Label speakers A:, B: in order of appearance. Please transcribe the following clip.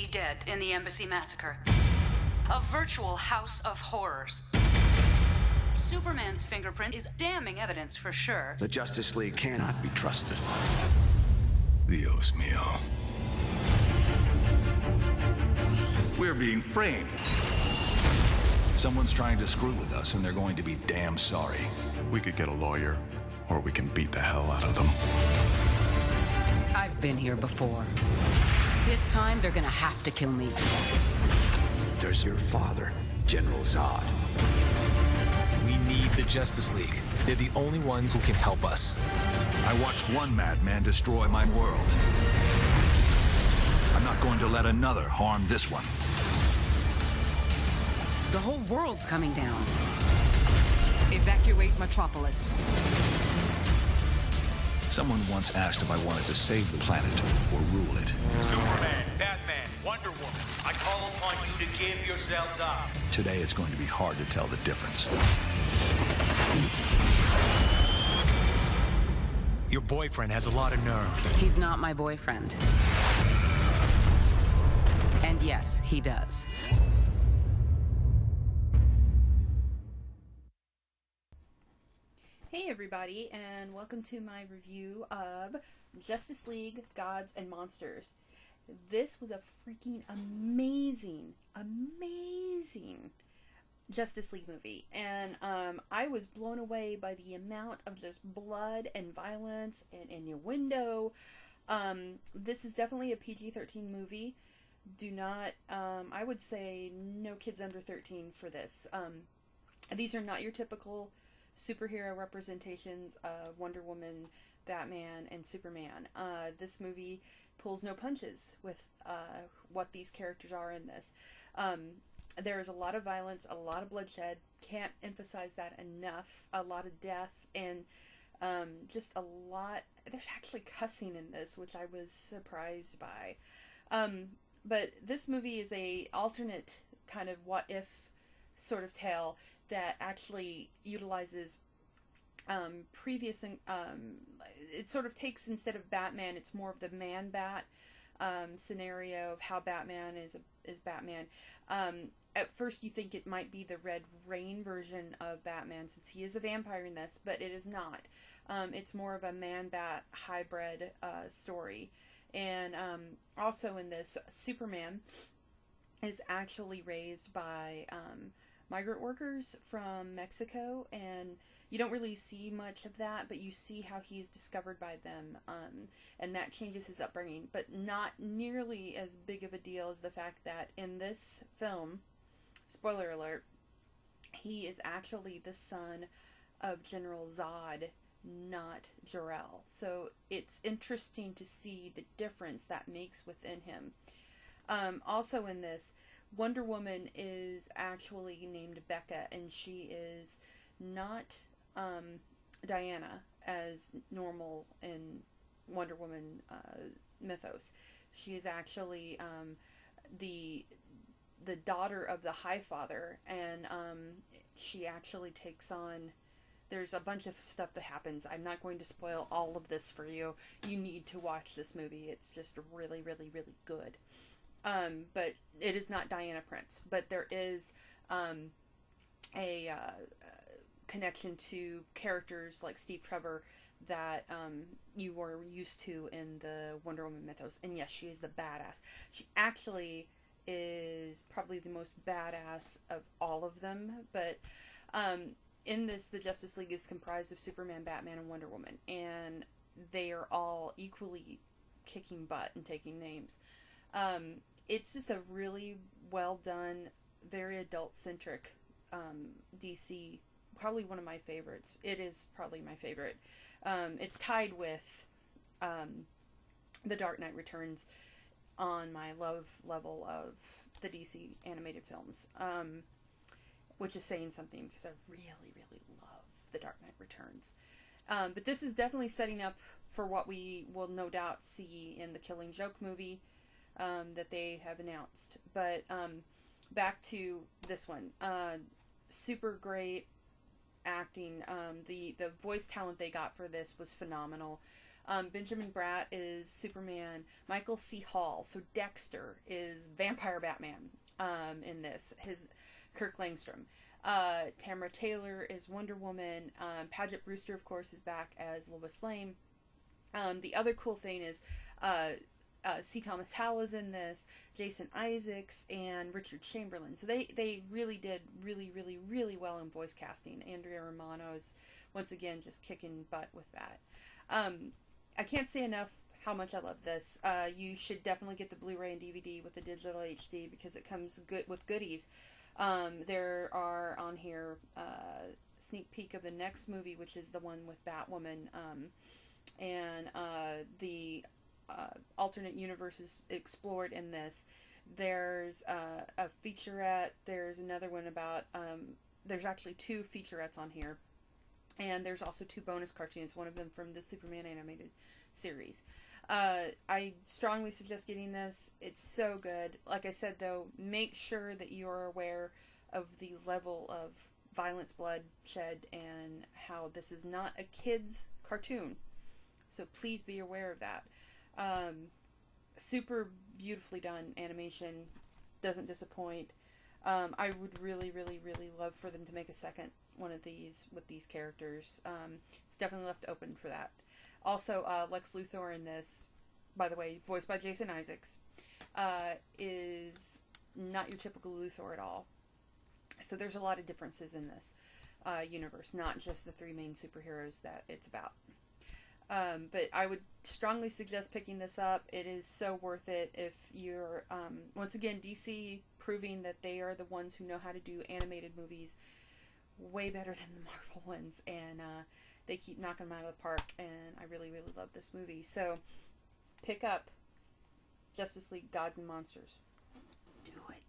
A: he dead in the Embassy Massacre. A virtual house of horrors. Superman's fingerprint is damning evidence for sure.
B: The Justice League cannot be trusted.
C: Dios mío. We're being framed. Someone's trying to screw with us, and they're going to be damn sorry.
D: We could get a lawyer, or we can beat the hell out of them.
E: I've been here before. This time, they're gonna have to kill me.
B: There's your father, General Zod.
F: We need the Justice League. They're the only ones who can help us.
C: I watched one madman destroy my world. I'm not going to let another harm this one.
E: The whole world's coming down. Evacuate Metropolis.
C: Someone once asked if I wanted to save the planet or rule it.
G: Superman, Batman, Wonder Woman, I call upon you to give yourselves up.
C: Today it's going to be hard to tell the difference.
F: Your boyfriend has a lot of nerve.
E: He's not my boyfriend. And yes, he does.
H: Hey everybody, and welcome to my review of Justice League Gods and Monsters. This was a freaking amazing Justice League movie, and I was blown away by the amount of just blood and violence and innuendo. This is definitely a PG-13 movie. Do not, I would say no kids under 13 for this. These are not your typical superhero representations of Wonder Woman, Batman, and Superman. This movie pulls no punches with what these characters are in this. There's a lot of violence, a lot of bloodshed. Can't emphasize that enough. A lot of death, and just a lot. There's actually cussing in this, which I was surprised by. But this movie is a alternate kind of what if sort of tale that actually utilizes previous, it sort of takes, instead of Batman, it's more of the Man-Bat scenario of how Batman is Batman. At first you think it might be the Red Rain version of Batman, since he is a vampire in this, but it is not. It's more of a Man-Bat hybrid story. And also in this, Superman is actually raised by migrant workers from Mexico, and you don't really see much of that, but you see how he's discovered by them, and that changes his upbringing, but not nearly as big of a deal as the fact that in this film, spoiler alert, he is actually the son of General Zod, not Jor-El. So it's interesting to see the difference that makes within him. Also in this, Wonder Woman is actually named Becca, and she is not Diana as normal in Wonder Woman mythos. She is actually the daughter of the High Father, and she actually takes on. There's a bunch of stuff that happens. I'm not going to spoil all of this for you. You need to watch this movie. It's just really, really, really good. But it is not Diana Prince. But there is a connection to characters like Steve Trevor that you were used to in the Wonder Woman mythos. And yes, she is the badass. She actually is probably the most badass of all of them. But in this, the Justice League is comprised of Superman, Batman, and Wonder Woman. And they are all equally kicking butt and taking names. It's just a really well done, very adult-centric DC. Probably one of my favorites. It is probably my favorite. It's tied with The Dark Knight Returns on my love level of the DC animated films, which is saying something because I really, really love The Dark Knight Returns. But this is definitely setting up for what we will no doubt see in the Killing Joke movie that they have announced. But back to this one. Super great acting. The voice talent they got for this was phenomenal. Benjamin Bratt is Superman. Michael C. Hall, so Dexter, is Vampire Batman in this. His Kirk Langstrom. Tamara Taylor is Wonder Woman. Paget Brewster, of course, is back as Lois Lane. The other cool thing is C. Thomas Howell is in this, Jason Isaacs, and Richard Chamberlain. So they really did really well in voice casting. Andrea Romano is, once again, just kicking butt with that. I can't say enough how much I love this. You should definitely get the Blu-ray and DVD with the digital HD because it comes good with goodies. There are on here sneak peek of the next movie, which is the one with Batwoman, and the alternate universes explored in this. There's a featurette. There's another one about there's actually 2 featurettes on here, and there's also 2 bonus cartoons, one of them from the Superman animated series. I strongly suggest getting this. It's so good. Like I said, though, make sure that you are aware of the level of violence, bloodshed, and how this is not a kid's cartoon. So please be aware of that. Super beautifully done animation, doesn't disappoint. I would really love for them to make a second one of these with these characters. It's definitely left open for that. Also, Lex Luthor in this, by the way, voiced by Jason Isaacs, is not your typical Luthor at all. So there's a lot of differences in this universe, not just the 3 main superheroes that it's about. But I would strongly suggest picking this up. It is so worth it if you're, once again, DC proving that they are the ones who know how to do animated movies way better than the Marvel ones, and they keep knocking them out of the park, and I really love this movie. So pick up Justice League Gods and Monsters. Do it.